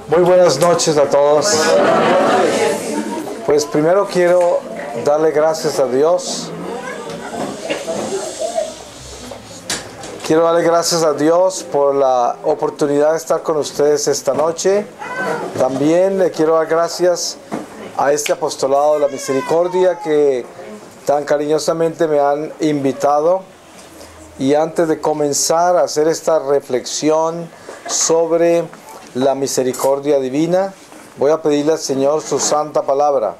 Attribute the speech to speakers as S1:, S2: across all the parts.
S1: Muy buenas noches a todos. Pues primero quiero darle gracias a Dios. Quiero darle gracias a Dios por la oportunidad de estar con ustedes esta noche. También le quiero dar gracias a este apostolado de la misericordia que tan cariñosamente me han invitado. Y antes de comenzar a hacer esta reflexión sobre la misericordia divina, voy a pedirle al Señor su santa palabra.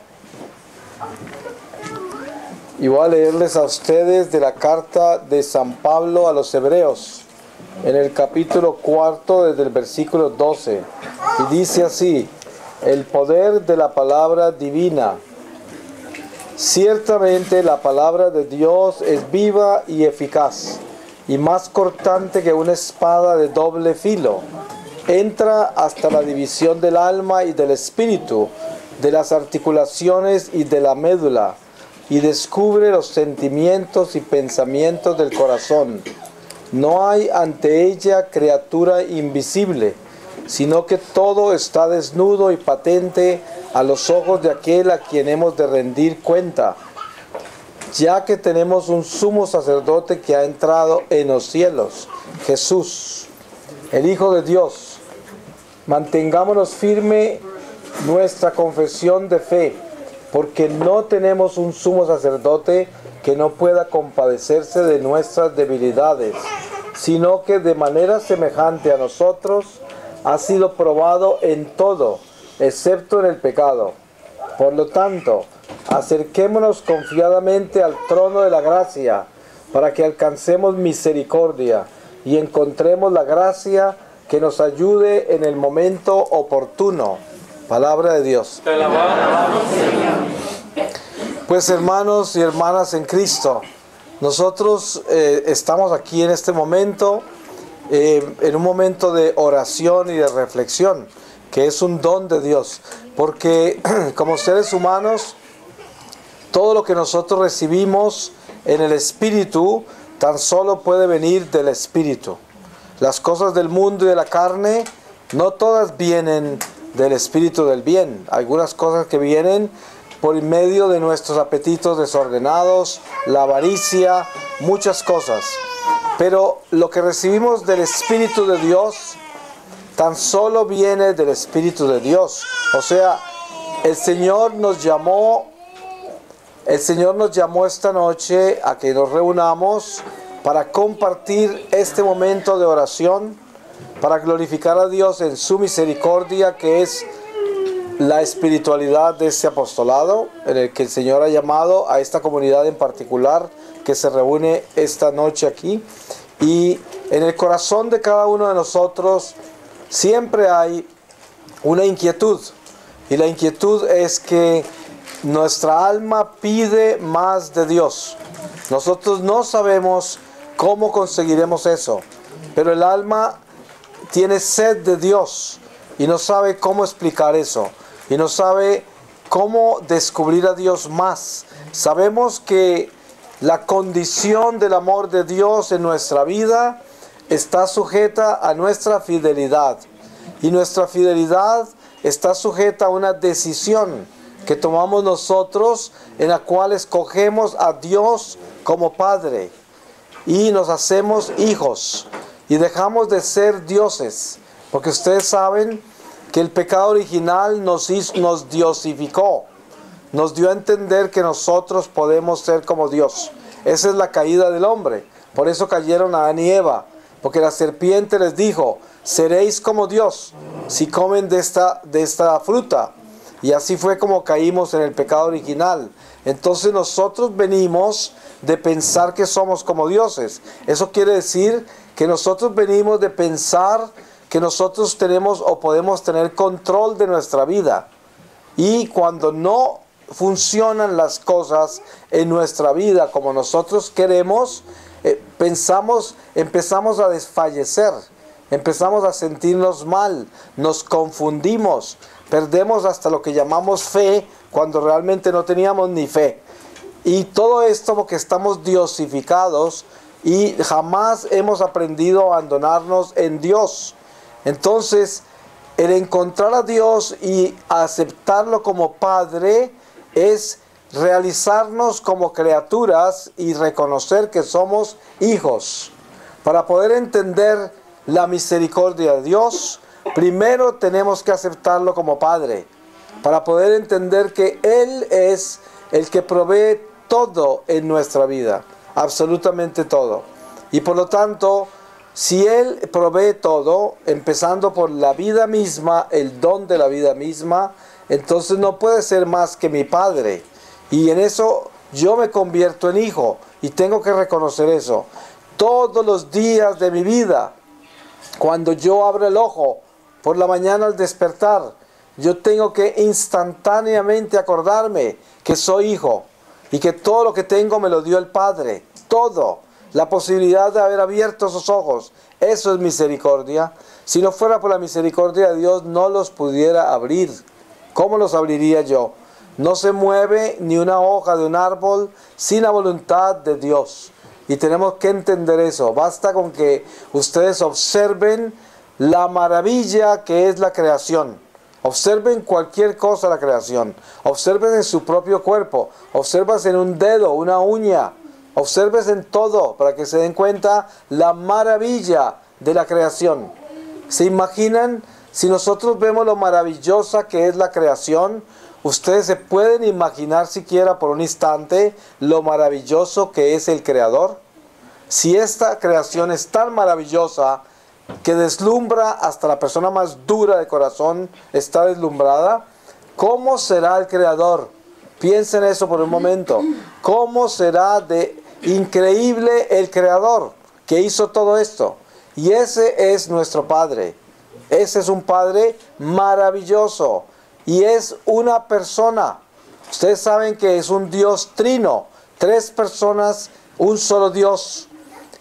S1: Y voy a leerles a ustedes de la carta de San Pablo a los Hebreos, en el capítulo 4, desde el versículo 12. Y dice así: el poder de la palabra divina. Ciertamente la palabra de Dios es viva y eficaz, y más cortante que una espada de doble filo. Entra hasta la división del alma y del espíritu, de las articulaciones y de la médula, y descubre los sentimientos y pensamientos del corazón. No hay ante ella criatura invisible, sino que todo está desnudo y patente a los ojos de aquel a quien hemos de rendir cuenta, ya que tenemos un sumo sacerdote que ha entrado en los cielos, Jesús, el Hijo de Dios. Mantengámonos firme nuestra confesión de fe, porque no tenemos un sumo sacerdote que no pueda compadecerse de nuestras debilidades, sino que de manera semejante a nosotros ha sido probado en todo, excepto en el pecado. Por lo tanto, acerquémonos confiadamente al trono de la gracia, para que alcancemos misericordia y encontremos la gracia que nos ayude en el momento oportuno. Palabra de Dios. Te alabamos, Señor. Pues hermanos y hermanas en Cristo, nosotros estamos aquí en este momento, en un momento de oración y de reflexión, que es un don de Dios, porque como seres humanos, todo lo que nosotros recibimos en el Espíritu, tan solo puede venir del Espíritu. Las cosas del mundo y de la carne, no todas vienen del Espíritu del bien. Algunas cosas que vienen por medio de nuestros apetitos desordenados, la avaricia, muchas cosas. Pero lo que recibimos del Espíritu de Dios, tan solo viene del Espíritu de Dios. O sea, el Señor nos llamó esta noche a que nos reunamos para compartir este momento de oración, para glorificar a Dios en su misericordia, que es la espiritualidad de este apostolado, en el que el Señor ha llamado a esta comunidad en particular, que se reúne esta noche aquí. Y en el corazón de cada uno de nosotros siempre hay una inquietud, y la inquietud es que nuestra alma pide más de Dios. Nosotros no sabemos cómo conseguiremos eso, pero el alma tiene sed de Dios y no sabe cómo explicar eso, y no sabe cómo descubrir a Dios más. Sabemos que la condición del amor de Dios en nuestra vida está sujeta a nuestra fidelidad, y nuestra fidelidad está sujeta a una decisión que tomamos nosotros, en la cual escogemos a Dios como Padre y nos hacemos hijos y dejamos de ser dioses, porque ustedes saben que el pecado original nos diosificó, nos dio a entender que nosotros podemos ser como Dios. Esa es la caída del hombre. Por eso cayeron Adán y Eva, porque la serpiente les dijo: seréis como Dios si comen de esta fruta. Y así fue como caímos en el pecado original. Entonces nosotros venimos de pensar que somos como dioses. Eso quiere decir que nosotros venimos de pensar que nosotros tenemos o podemos tener control de nuestra vida. Y cuando no funcionan las cosas en nuestra vida como nosotros queremos, empezamos a desfallecer, empezamos a sentirnos mal, nos confundimos, perdemos hasta lo que llamamos fe cuando realmente no teníamos ni fe. Y todo esto porque estamos diosificados y jamás hemos aprendido a abandonarnos en Dios. Entonces, el encontrar a Dios y aceptarlo como Padre es realizarnos como criaturas y reconocer que somos hijos. Para poder entender la misericordia de Dios, primero tenemos que aceptarlo como Padre. Para poder entender que Él es el que provee todo en nuestra vida, absolutamente todo. Y por lo tanto, si Él provee todo, empezando por la vida misma, el don de la vida misma, entonces no puede ser más que mi Padre. Y en eso yo me convierto en hijo y tengo que reconocer eso. Todos los días de mi vida, cuando yo abro el ojo por la mañana al despertar, yo tengo que instantáneamente acordarme que soy hijo y que todo lo que tengo me lo dio el Padre. Todo. La posibilidad de haber abierto esos ojos. Eso es misericordia. Si no fuera por la misericordia de Dios, no los pudiera abrir. ¿Cómo los abriría yo? No se mueve ni una hoja de un árbol sin la voluntad de Dios. Y tenemos que entender eso. Basta con que ustedes observen la maravilla que es la creación. Observen cualquier cosa de la creación. Observen en su propio cuerpo. Observen en un dedo, una uña. Observen en todo para que se den cuenta la maravilla de la creación. ¿Se imaginan? Si nosotros vemos lo maravillosa que es la creación, ustedes se pueden imaginar siquiera por un instante lo maravilloso que es el Creador. Si esta creación es tan maravillosa que deslumbra hasta la persona más dura de corazón, está deslumbrada, ¿cómo será el Creador? Piensen eso por un momento. ¿Cómo será de increíble el Creador que hizo todo esto? Y ese es nuestro Padre. Ese es un Padre maravilloso. Y es una persona. Ustedes saben que es un Dios trino. 3 personas, un solo Dios.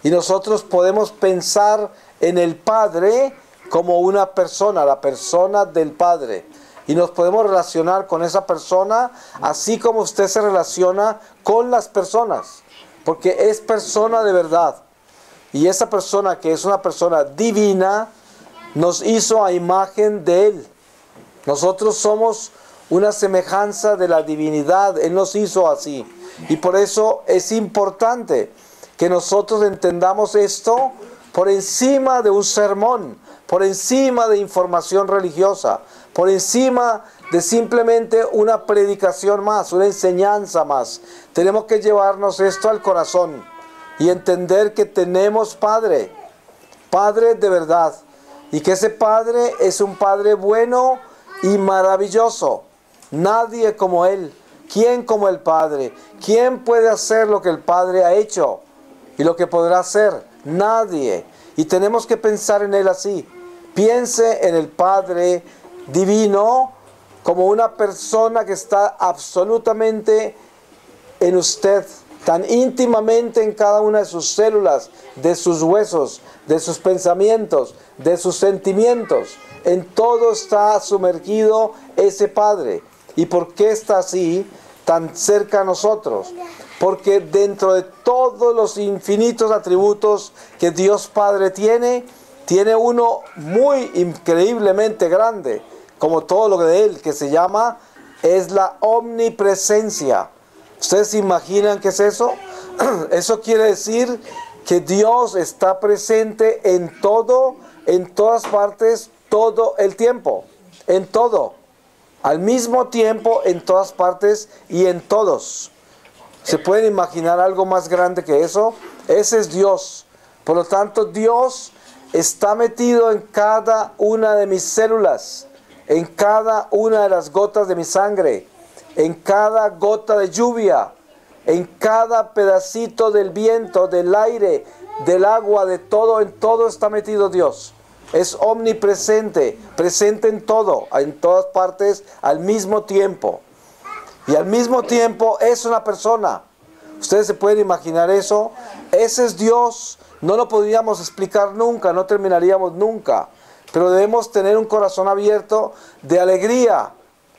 S1: Y nosotros podemos pensar en el Padre como una persona, la persona del Padre. Y nos podemos relacionar con esa persona así como usted se relaciona con las personas. Porque es persona de verdad. Y esa persona que es una persona divina, nos hizo a imagen de Él. Nosotros somos una semejanza de la divinidad. Él nos hizo así. Y por eso es importante que nosotros entendamos esto por encima de un sermón, por encima de información religiosa, por encima de simplemente una predicación más, una enseñanza más. Tenemos que llevarnos esto al corazón y entender que tenemos Padre, Padre de verdad, y que ese Padre es un Padre bueno y maravilloso. Nadie como Él. ¿Quién como el Padre? ¿Quién puede hacer lo que el Padre ha hecho y lo que podrá hacer? Nadie. Y tenemos que pensar en Él así. Piense en el Padre divino como una persona que está absolutamente en usted, tan íntimamente en cada una de sus células, de sus huesos, de sus pensamientos, de sus sentimientos. En todo está sumergido ese Padre. ¿Y por qué está así, tan cerca a nosotros? Porque dentro de todos los infinitos atributos que Dios Padre tiene uno muy increíblemente grande, como todo lo de Él, que se llama, es la omnipresencia. ¿Ustedes se imaginan qué es eso? Eso quiere decir que Dios está presente en todo, en todas partes, todo el tiempo. En todo. Al mismo tiempo, en todas partes y en todos. ¿Se pueden imaginar algo más grande que eso? Ese es Dios. Por lo tanto, Dios está metido en cada una de mis células. en cada una de las gotas de mi sangre, en cada gota de lluvia, en cada pedacito del viento, del aire, del agua, de todo, en todo está metido Dios. Es omnipresente, presente en todo, en todas partes, al mismo tiempo. Y al mismo tiempo es una persona. ¿Ustedes se pueden imaginar eso? Ese es Dios. No lo podríamos explicar nunca, no terminaríamos nunca. Pero debemos tener un corazón abierto de alegría,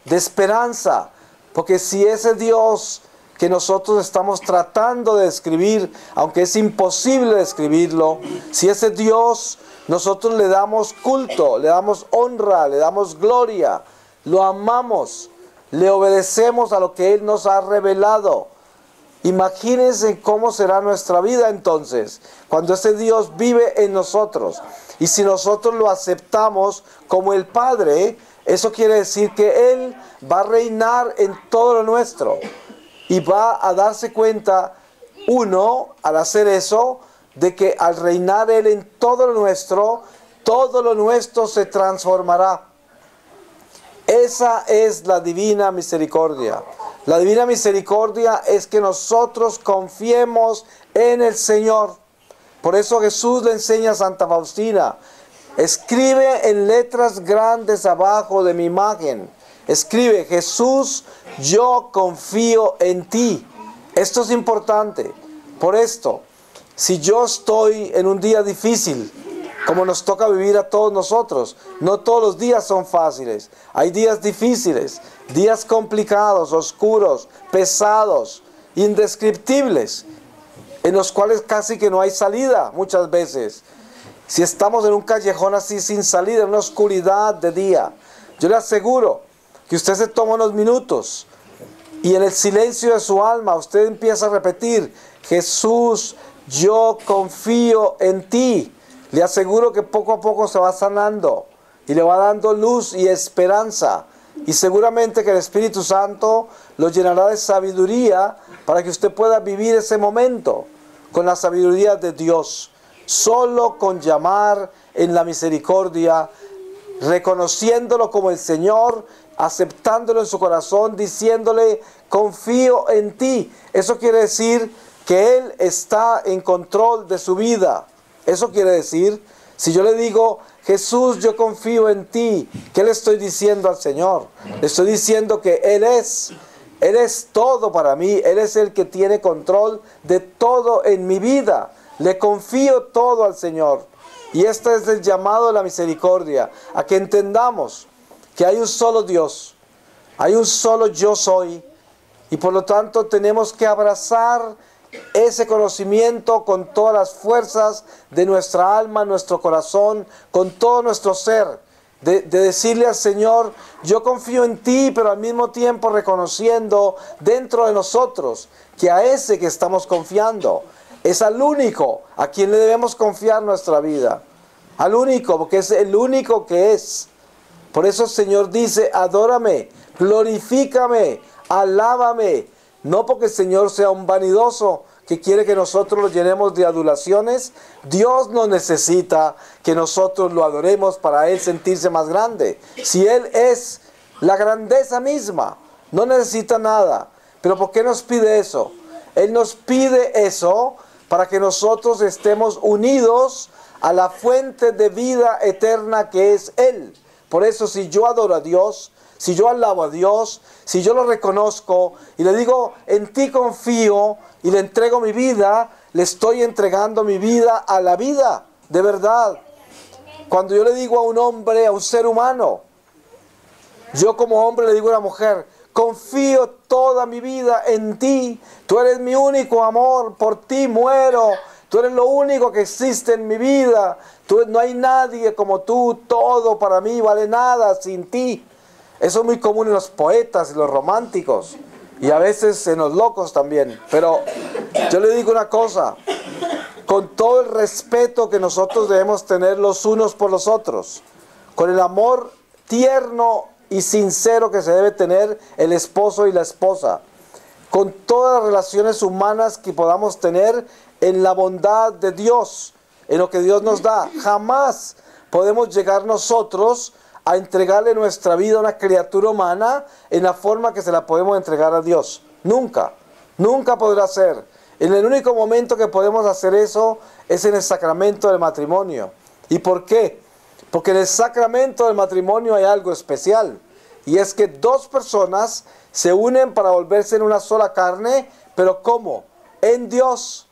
S1: de esperanza. Porque si ese Dios que nosotros estamos tratando de describir, aunque es imposible describirlo, si ese Dios nosotros le damos culto, le damos honra, le damos gloria, lo amamos, le obedecemos a lo que Él nos ha revelado. Imagínense cómo será nuestra vida entonces, cuando ese Dios vive en nosotros. Y si nosotros lo aceptamos como el Padre, eso quiere decir que Él va a reinar en todo lo nuestro. Y va a darse cuenta, uno, al hacer eso, de que al reinar Él en todo lo nuestro se transformará. Esa es la divina misericordia. La divina misericordia es que nosotros confiemos en el Señor. Por eso Jesús le enseña a Santa Faustina: escribe en letras grandes abajo de mi imagen. Escribe: Jesús, yo confío en ti. Esto es importante. Por esto, si yo estoy en un día difícil, como nos toca vivir a todos nosotros, no todos los días son fáciles. Hay días difíciles, días complicados, oscuros, pesados, indescriptibles, en los cuales casi que no hay salida muchas veces. Si estamos en un callejón así sin salida, en una oscuridad de día, yo le aseguro que usted se toma unos minutos y en el silencio de su alma usted empieza a repetir: Jesús, yo confío en ti. Le aseguro que poco a poco se va sanando y le va dando luz y esperanza. Y seguramente que el Espíritu Santo lo llenará de sabiduría para que usted pueda vivir ese momento con la sabiduría de Dios. Solo con llamar en la misericordia, reconociéndolo como el Señor, aceptándolo en su corazón, diciéndole: confío en ti. Eso quiere decir que Él está en control de su vida. Eso quiere decir, si yo le digo: Jesús, yo confío en ti, ¿qué le estoy diciendo al Señor? Le estoy diciendo que Él es todo para mí. Él es el que tiene control de todo en mi vida. Le confío todo al Señor. Y este es el llamado de la misericordia, a que entendamos que hay un solo Dios, hay un solo yo soy, y por lo tanto tenemos que abrazar ese conocimiento con todas las fuerzas de nuestra alma, nuestro corazón, con todo nuestro ser, de decirle al Señor: yo confío en ti, pero al mismo tiempo reconociendo dentro de nosotros que a ese que estamos confiando es al único a quien le debemos confiar nuestra vida, al único, porque es el único que es. Por eso el Señor dice: adórame, glorifícame, alábame. No porque el Señor sea un vanidoso que quiere que nosotros lo llenemos de adulaciones. Dios no necesita que nosotros lo adoremos para Él sentirse más grande. Si Él es la grandeza misma, no necesita nada. ¿Pero por qué nos pide eso? Él nos pide eso para que nosotros estemos unidos a la fuente de vida eterna que es Él. Por eso, si yo adoro a Dios, si yo alabo a Dios, si yo lo reconozco y le digo: en ti confío, y le entrego mi vida, le estoy entregando mi vida a la vida, de verdad. Cuando yo le digo a un hombre, a un ser humano, yo como hombre le digo a una mujer: confío toda mi vida en ti, tú eres mi único amor, por ti muero, tú eres lo único que existe en mi vida, no hay nadie como tú, todo para mí vale nada sin ti. Eso es muy común en los poetas y los románticos, y a veces en los locos también. Pero yo le digo una cosa: con todo el respeto que nosotros debemos tener los unos por los otros, con el amor tierno y sincero que se debe tener el esposo y la esposa, con todas las relaciones humanas que podamos tener en la bondad de Dios, en lo que Dios nos da, jamás podemos llegar nosotros a entregarle nuestra vida a una criatura humana en la forma que se la podemos entregar a Dios. Nunca, nunca podrá ser. En el único momento que podemos hacer eso es en el sacramento del matrimonio. ¿Y por qué? Porque en el sacramento del matrimonio hay algo especial. Y es que dos personas se unen para volverse en una sola carne, pero ¿cómo? En Dios.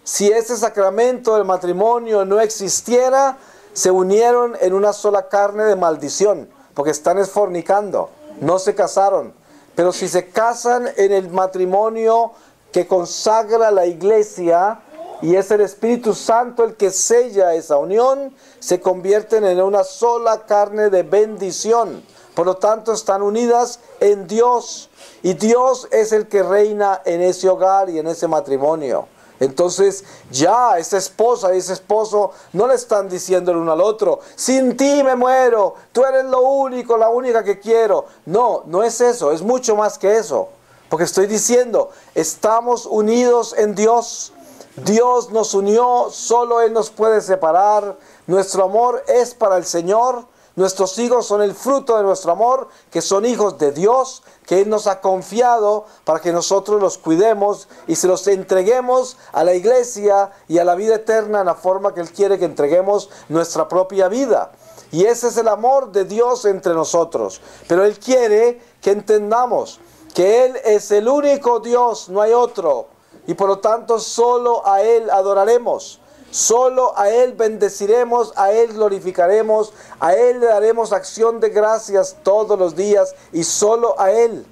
S1: Si ese sacramento del matrimonio no existiera, se unieron en una sola carne de maldición, porque están fornicando, no se casaron. Pero si se casan en el matrimonio que consagra la iglesia, y es el Espíritu Santo el que sella esa unión, se convierten en una sola carne de bendición. Por lo tanto, están unidas en Dios. Y Dios es el que reina en ese hogar y en ese matrimonio. Entonces, ya esa esposa y ese esposo no le están diciendo el uno al otro: sin ti me muero, tú eres lo único, la única que quiero. No, no es eso, es mucho más que eso. Porque estoy diciendo, estamos unidos en Dios. Dios nos unió, solo Él nos puede separar. Nuestro amor es para el Señor. Nuestros hijos son el fruto de nuestro amor, que son hijos de Dios, que Él nos ha confiado para que nosotros los cuidemos y se los entreguemos a la iglesia y a la vida eterna en la forma que Él quiere que entreguemos nuestra propia vida. Y ese es el amor de Dios entre nosotros. Pero Él quiere que entendamos que Él es el único Dios, no hay otro. Y por lo tanto solo a Él adoraremos, solo a Él bendeciremos, a Él glorificaremos, a Él le daremos acción de gracias todos los días y solo a Él.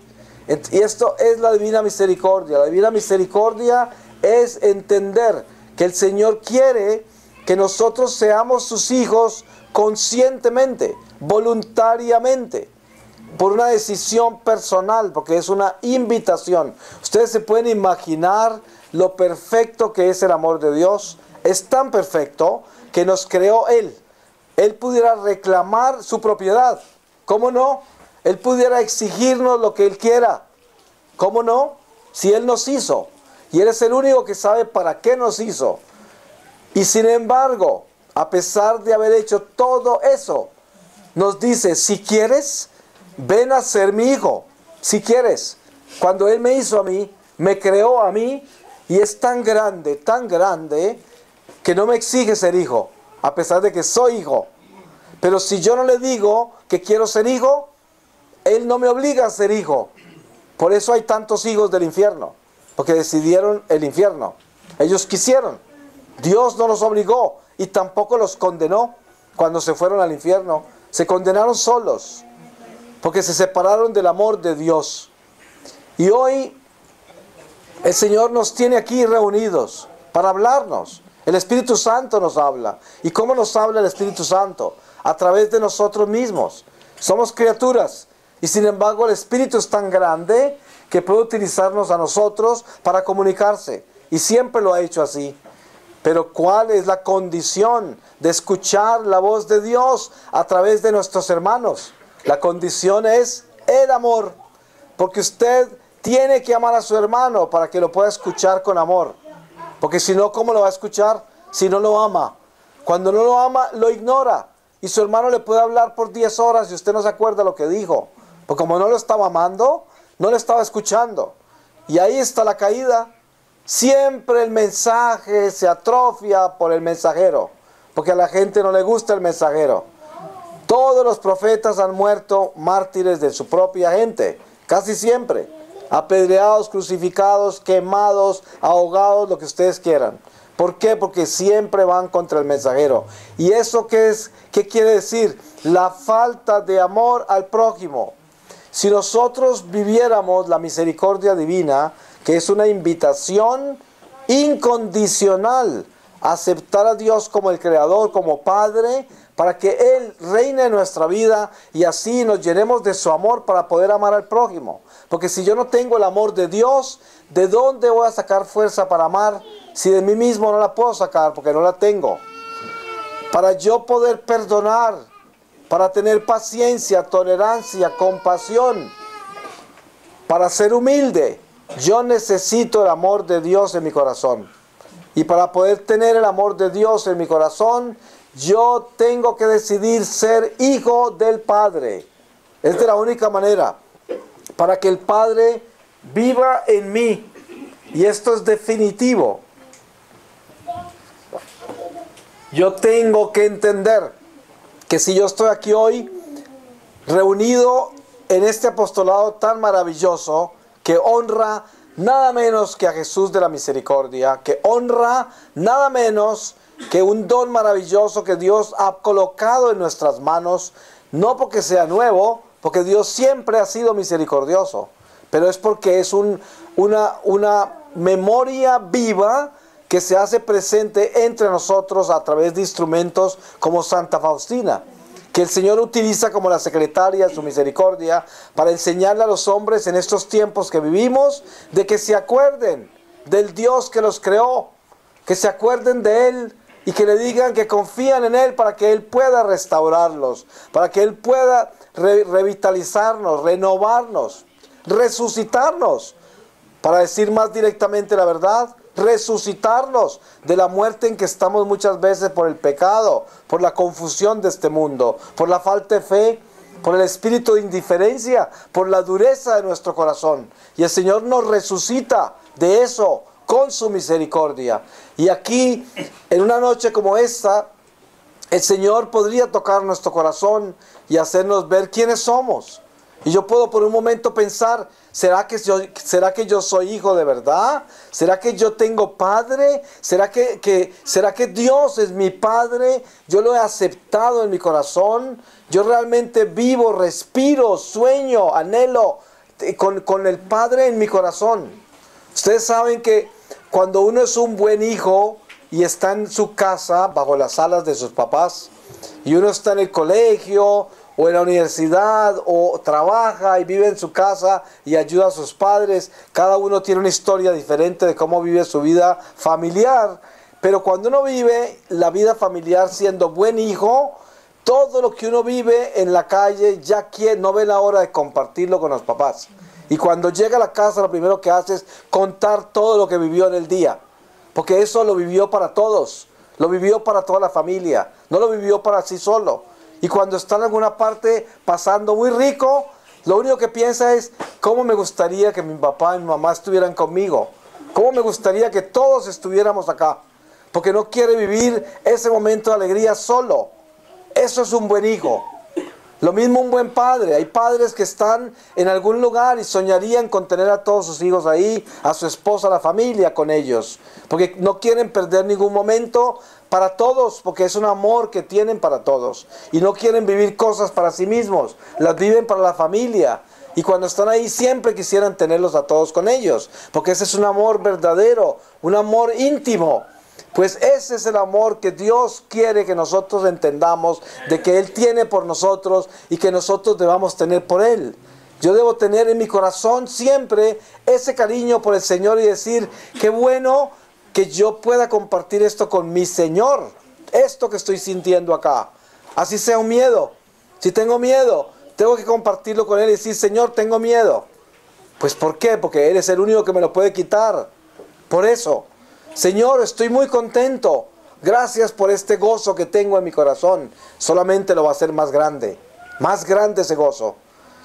S1: Y esto es la divina misericordia. La divina misericordia es entender que el Señor quiere que nosotros seamos sus hijos conscientemente, voluntariamente, por una decisión personal, porque es una invitación. Ustedes se pueden imaginar lo perfecto que es el amor de Dios. Es tan perfecto que nos creó Él. Él pudiera reclamar su propiedad. ¿Cómo no? Él pudiera exigirnos lo que Él quiera. ¿Cómo no? Si Él nos hizo. Y Él es el único que sabe para qué nos hizo. Y sin embargo, a pesar de haber hecho todo eso, nos dice: si quieres, ven a ser mi hijo. Si quieres. Cuando Él me hizo a mí, me creó a mí, y es tan grande, que no me exige ser hijo, a pesar de que soy hijo. Pero si yo no le digo que quiero ser hijo, Él no me obliga a ser hijo. Por eso hay tantos hijos del infierno, porque decidieron el infierno. Ellos quisieron. Dios no los obligó y tampoco los condenó cuando se fueron al infierno. Se condenaron solos, porque se separaron del amor de Dios. Y hoy el Señor nos tiene aquí reunidos para hablarnos. El Espíritu Santo nos habla. ¿Y cómo nos habla el Espíritu Santo? A través de nosotros mismos. Somos criaturas. Y sin embargo el Espíritu es tan grande que puede utilizarnos a nosotros para comunicarse. Y siempre lo ha hecho así. Pero ¿cuál es la condición de escuchar la voz de Dios a través de nuestros hermanos? La condición es el amor. Porque usted tiene que amar a su hermano para que lo pueda escuchar con amor. Porque si no, ¿cómo lo va a escuchar? Si no lo ama. Cuando no lo ama, lo ignora. Y su hermano le puede hablar por 10 horas y usted no se acuerda lo que dijo. Porque como no lo estaba amando, no lo estaba escuchando. Y ahí está la caída. Siempre el mensaje se atrofia por el mensajero. Porque a la gente no le gusta el mensajero. Todos los profetas han muerto mártires de su propia gente. Casi siempre. Apedreados, crucificados, quemados, ahogados, lo que ustedes quieran. ¿Por qué? Porque siempre van contra el mensajero. ¿Y eso qué es? ¿Qué quiere decir? La falta de amor al prójimo. Si nosotros viviéramos la misericordia divina, que es una invitación incondicional a aceptar a Dios como el Creador, como Padre, para que Él reine en nuestra vida y así nos llenemos de su amor para poder amar al prójimo. Porque si yo no tengo el amor de Dios, ¿de dónde voy a sacar fuerza para amar? Si de mí mismo no la puedo sacar porque no la tengo. Para yo poder perdonar, para tener paciencia, tolerancia, compasión, para ser humilde, yo necesito el amor de Dios en mi corazón. Y para poder tener el amor de Dios en mi corazón, yo tengo que decidir ser hijo del Padre. Es de la única manera para que el Padre viva en mí. Y esto es definitivo. Yo tengo que entender que si yo estoy aquí hoy reunido en este apostolado tan maravilloso que honra nada menos que a Jesús de la Misericordia, que honra nada menos que un don maravilloso que Dios ha colocado en nuestras manos, no porque sea nuevo, porque Dios siempre ha sido misericordioso, pero es porque es una memoria viva que se hace presente entre nosotros a través de instrumentos como Santa Faustina, que el Señor utiliza como la secretaria de su misericordia para enseñarle a los hombres en estos tiempos que vivimos de que se acuerden del Dios que los creó, que se acuerden de Él y que le digan que confían en Él para que Él pueda restaurarlos, para que Él pueda revitalizarnos, renovarnos, resucitarnos, para decir más directamente la verdad, resucitarnos de la muerte en que estamos muchas veces por el pecado, por la confusión de este mundo, por la falta de fe, por el espíritu de indiferencia, por la dureza de nuestro corazón. Y el Señor nos resucita de eso con su misericordia. Y aquí, en una noche como esta, el Señor podría tocar nuestro corazón y hacernos ver quiénes somos. Y yo puedo por un momento pensar, ¿será que yo soy hijo de verdad? ¿Será que yo tengo padre? ¿Será que Dios es mi padre? Yo lo he aceptado en mi corazón. Yo realmente vivo, respiro, sueño, anhelo con el Padre en mi corazón. Ustedes saben que cuando uno es un buen hijo y está en su casa, bajo las alas de sus papás, y uno está en el colegio o en la universidad, o trabaja y vive en su casa y ayuda a sus padres. Cada uno tiene una historia diferente de cómo vive su vida familiar. Pero cuando uno vive la vida familiar siendo buen hijo, todo lo que uno vive en la calle no ve la hora de compartirlo con los papás. Y cuando llega a la casa, lo primero que hace es contar todo lo que vivió en el día. Porque eso lo vivió para todos. Lo vivió para toda la familia. No lo vivió para sí solo. Y cuando está en alguna parte pasando muy rico, lo único que piensa es, ¿cómo me gustaría que mi papá y mi mamá estuvieran conmigo? ¿Cómo me gustaría que todos estuviéramos acá? Porque no quiere vivir ese momento de alegría solo. Eso es un buen hijo. Lo mismo un buen padre. Hay padres que están en algún lugar y soñarían con tener a todos sus hijos ahí, a su esposa, a la familia con ellos. Porque no quieren perder ningún momento para todos, porque es un amor que tienen para todos. Y no quieren vivir cosas para sí mismos, las viven para la familia. Y cuando están ahí siempre quisieran tenerlos a todos con ellos, porque ese es un amor verdadero, un amor íntimo. Pues ese es el amor que Dios quiere que nosotros entendamos, de que Él tiene por nosotros y que nosotros debamos tener por Él. Yo debo tener en mi corazón siempre ese cariño por el Señor y decir, qué bueno que yo pueda compartir esto con mi Señor, esto que estoy sintiendo acá. Así sea un miedo. Si tengo miedo, tengo que compartirlo con Él y decir, Señor, tengo miedo. Pues ¿por qué? Porque Él es el único que me lo puede quitar. Por eso, Señor, estoy muy contento. Gracias por este gozo que tengo en mi corazón. Solamente lo va a hacer más grande ese gozo.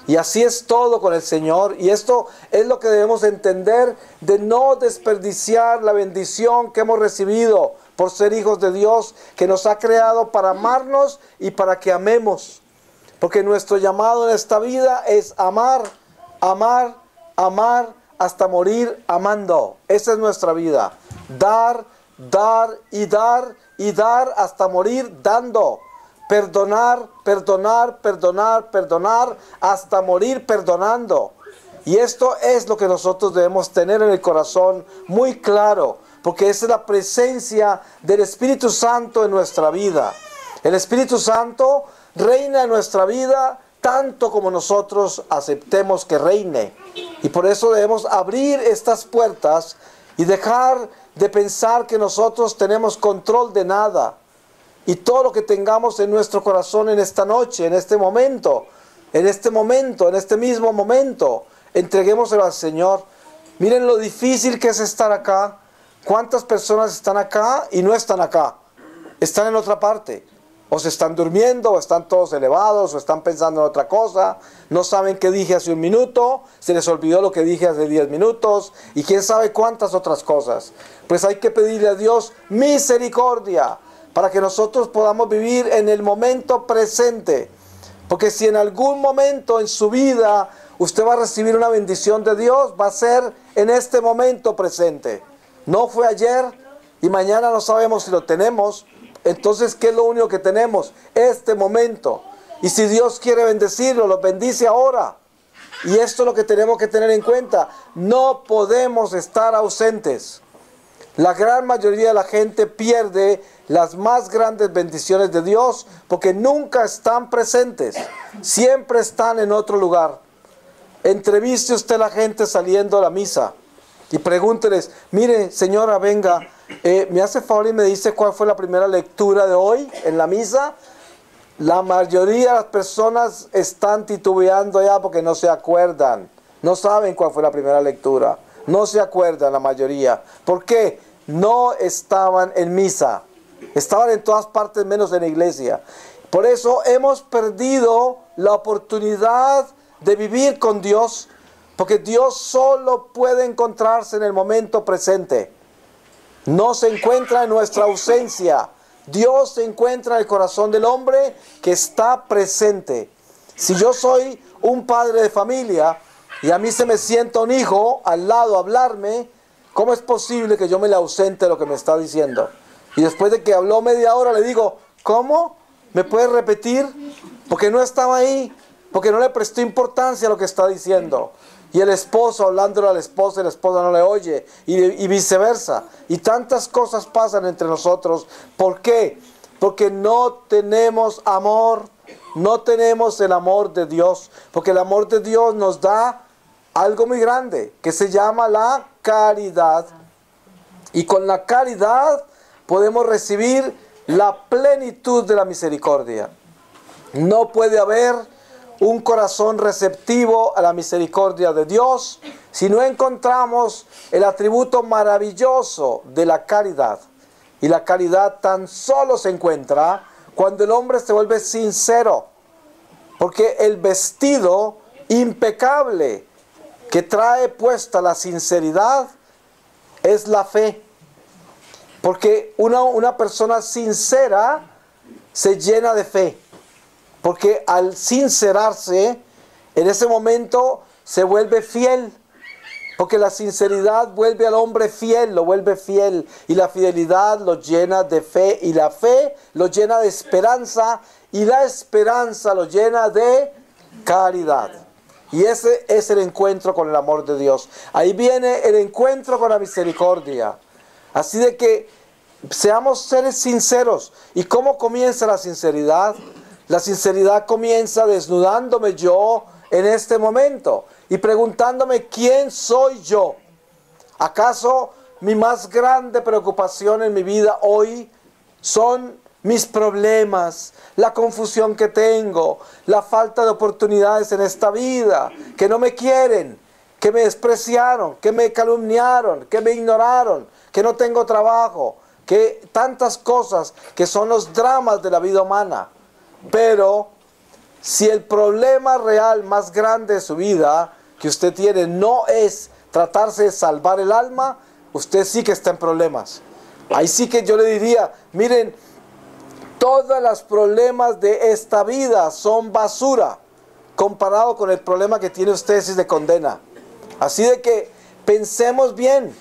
S1: Y así es todo con el Señor. Y esto es lo que debemos entender, de no desperdiciar la bendición que hemos recibido por ser hijos de Dios, que nos ha creado para amarnos y para que amemos. Porque nuestro llamado en esta vida es amar, amar, amar hasta morir amando. Esa es nuestra vida. Dar, dar y dar y dar hasta morir dando. Perdonar, perdonar, perdonar, perdonar hasta morir perdonando. Y esto es lo que nosotros debemos tener en el corazón muy claro, porque esa es la presencia del Espíritu Santo en nuestra vida. El Espíritu Santo reina en nuestra vida tanto como nosotros aceptemos que reine. Y por eso debemos abrir estas puertas y dejar de pensar que nosotros tenemos control de nada. Y todo lo que tengamos en nuestro corazón en esta noche, en este momento, en este mismo momento, entreguémoselo al Señor. Miren lo difícil que es estar acá. ¿Cuántas personas están acá y no están acá? Están en otra parte. O se están durmiendo, o están todos elevados, o están pensando en otra cosa. No saben qué dije hace un minuto, se les olvidó lo que dije hace 10 minutos, y quién sabe cuántas otras cosas. Pues hay que pedirle a Dios misericordia, para que nosotros podamos vivir en el momento presente. Porque si en algún momento en su vida usted va a recibir una bendición de Dios, va a ser en este momento presente. No fue ayer y mañana no sabemos si lo tenemos. Entonces, ¿qué es lo único que tenemos? Este momento. Y si Dios quiere bendecirlo, lo bendice ahora. Y esto es lo que tenemos que tener en cuenta. No podemos estar ausentes. La gran mayoría de la gente pierde las más grandes bendiciones de Dios porque nunca están presentes. Siempre están en otro lugar. Entreviste usted a la gente saliendo a la misa y pregúnteles, mire, señora, venga, me hace favor y me dice cuál fue la primera lectura de hoy en la misa. La mayoría de las personas están titubeando ya porque no se acuerdan. No saben cuál fue la primera lectura. No se acuerdan la mayoría. ¿Por qué? No estaban en misa. Estaban en todas partes menos en la iglesia. Por eso hemos perdido la oportunidad de vivir con Dios, porque Dios solo puede encontrarse en el momento presente. No se encuentra en nuestra ausencia. Dios se encuentra en el corazón del hombre que está presente. Si yo soy un padre de familia y a mí se me sienta un hijo al lado a hablarme, ¿cómo es posible que yo me le ausente de lo que me está diciendo? Y después de que habló media hora le digo, ¿cómo? ¿Me puedes repetir? Porque no estaba ahí, porque no le prestó importancia a lo que está diciendo. Y el esposo hablándole a la esposa no le oye, y viceversa. Y tantas cosas pasan entre nosotros. ¿Por qué? Porque no tenemos amor, no tenemos el amor de Dios. Porque el amor de Dios nos da algo muy grande, que se llama la caridad. Y con la caridad podemos recibir la plenitud de la misericordia. No puede haber un corazón receptivo a la misericordia de Dios si no encontramos el atributo maravilloso de la caridad. Y la caridad tan solo se encuentra cuando el hombre se vuelve sincero. Porque el vestido impecable que trae puesta la sinceridad es la fe. Porque una persona sincera se llena de fe. Porque al sincerarse, en ese momento se vuelve fiel. Porque la sinceridad vuelve al hombre fiel, lo vuelve fiel. Y la fidelidad lo llena de fe. Y la fe lo llena de esperanza. Y la esperanza lo llena de caridad. Y ese es el encuentro con el amor de Dios. Ahí viene el encuentro con la misericordia. Así de que seamos seres sinceros. ¿Y cómo comienza la sinceridad? La sinceridad comienza desnudándome yo en este momento y preguntándome quién soy yo. ¿Acaso mi más grande preocupación en mi vida hoy son mis problemas, la confusión que tengo, la falta de oportunidades en esta vida, que no me quieren, que me despreciaron, que me calumniaron, que me ignoraron, que no tengo trabajo, que tantas cosas que son los dramas de la vida humana? Pero si el problema real más grande de su vida que usted tiene no es tratarse de salvar el alma, usted sí que está en problemas. Ahí sí que yo le diría, miren, todos los problemas de esta vida son basura comparado con el problema que tiene usted si le condena. Así de que pensemos bien,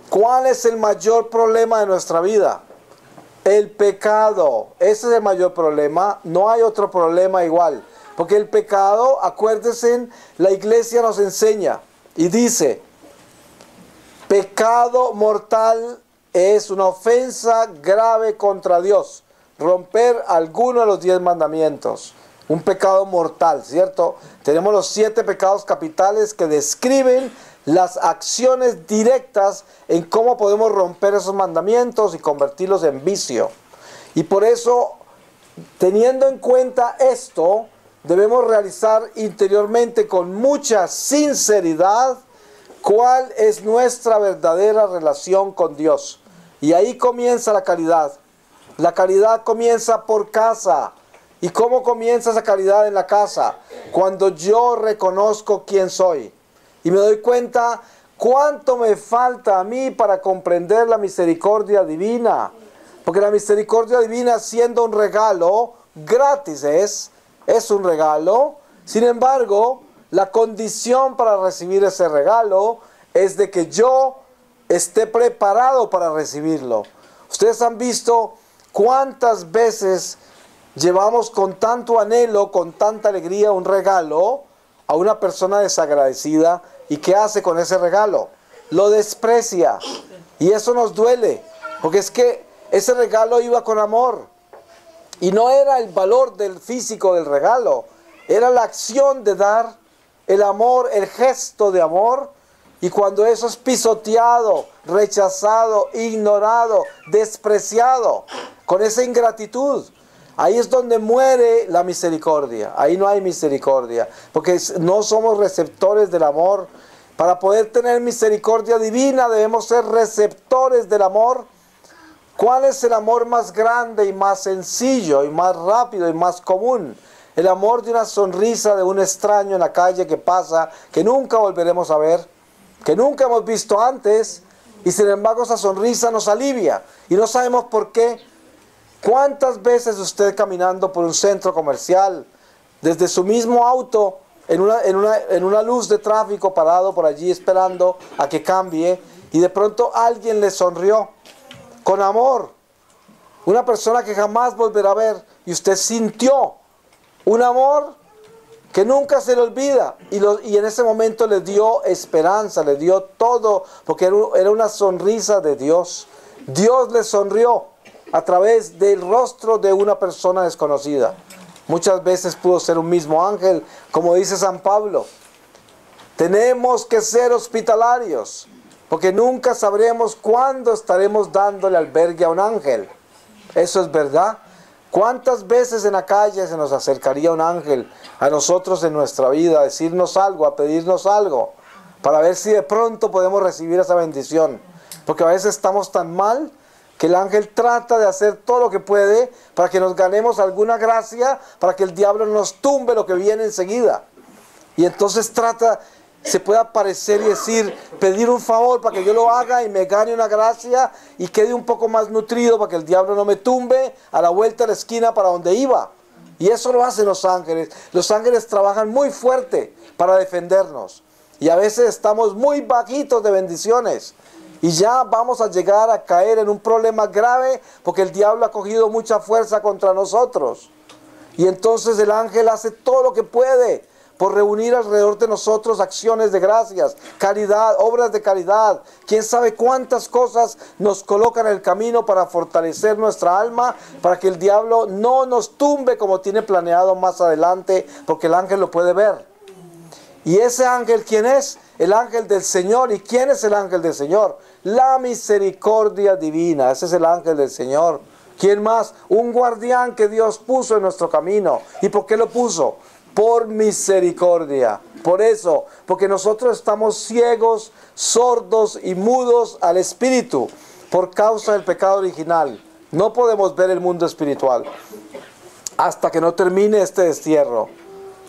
S1: ¿cuál es el mayor problema de nuestra vida? El pecado. Ese es el mayor problema. No hay otro problema igual. Porque el pecado, acuérdense, la iglesia nos enseña y dice, pecado mortal es una ofensa grave contra Dios. Romper alguno de los 10 mandamientos. Un pecado mortal, ¿cierto? Tenemos los 7 pecados capitales que describen las acciones directas en cómo podemos romper esos mandamientos y convertirlos en vicio. Y por eso, teniendo en cuenta esto, debemos realizar interiormente con mucha sinceridad cuál es nuestra verdadera relación con Dios. Y ahí comienza la caridad. La caridad comienza por casa. ¿Y cómo comienza esa caridad en la casa? Cuando yo reconozco quién soy y me doy cuenta cuánto me falta a mí para comprender la misericordia divina. Porque la misericordia divina, siendo un regalo, gratis es un regalo. Sin embargo, la condición para recibir ese regalo es de que yo esté preparado para recibirlo. Ustedes han visto cuántas veces llevamos con tanto anhelo, con tanta alegría un regalo a una persona desagradecida, y ¿qué hace con ese regalo? Lo desprecia, y eso nos duele, porque es que ese regalo iba con amor, y no era el valor del físico del regalo, era la acción de dar, el amor, el gesto de amor. Y cuando eso es pisoteado, rechazado, ignorado, despreciado, con esa ingratitud, ahí es donde muere la misericordia. Ahí no hay misericordia, porque no somos receptores del amor. Para poder tener misericordia divina debemos ser receptores del amor. ¿Cuál es el amor más grande y más sencillo y más rápido y más común? El amor de una sonrisa de un extraño en la calle que pasa, que nunca volveremos a ver, que nunca hemos visto antes, y sin embargo esa sonrisa nos alivia y no sabemos por qué. ¿Cuántas veces usted caminando por un centro comercial, desde su mismo auto, en una luz de tráfico, parado por allí esperando a que cambie, y de pronto alguien le sonrió con amor, una persona que jamás volverá a ver, y usted sintió un amor que nunca se le olvida, y en ese momento le dio esperanza, le dio todo, porque era una sonrisa de Dios. Dios le sonrió a través del rostro de una persona desconocida. Muchas veces pudo ser un mismo ángel, como dice San Pablo. Tenemos que ser hospitalarios, porque nunca sabremos cuándo estaremos dándole albergue a un ángel. Eso es verdad. ¿Cuántas veces en la calle se nos acercaría un ángel a nosotros en nuestra vida a decirnos algo, a pedirnos algo, para ver si de pronto podemos recibir esa bendición? Porque a veces estamos tan mal que el ángel trata de hacer todo lo que puede para que nos ganemos alguna gracia, para que el diablo nos tumbe lo que viene enseguida. Y entonces se puede aparecer y decir, pedir un favor para que yo lo haga y me gane una gracia y quede un poco más nutrido para que el diablo no me tumbe a la vuelta de la esquina para donde iba. Y eso lo hacen los ángeles. Los ángeles trabajan muy fuerte para defendernos. Y a veces estamos muy bajitos de bendiciones. Y ya vamos a llegar a caer en un problema grave porque el diablo ha cogido mucha fuerza contra nosotros. Y entonces el ángel hace todo lo que puede por reunir alrededor de nosotros acciones de gracias, caridad, obras de caridad. Quién sabe cuántas cosas nos colocan en el camino para fortalecer nuestra alma, para que el diablo no nos tumbe como tiene planeado más adelante, porque el ángel lo puede ver. ¿Y ese ángel quién es? El ángel del Señor. ¿Y quién es el ángel del Señor? La misericordia divina. Ese es el ángel del Señor. ¿Quién más? Un guardián que Dios puso en nuestro camino. ¿Y por qué lo puso? Por misericordia. Por eso, porque nosotros estamos ciegos, sordos y mudos al espíritu por causa del pecado original. No podemos ver el mundo espiritual hasta que no termine este destierro.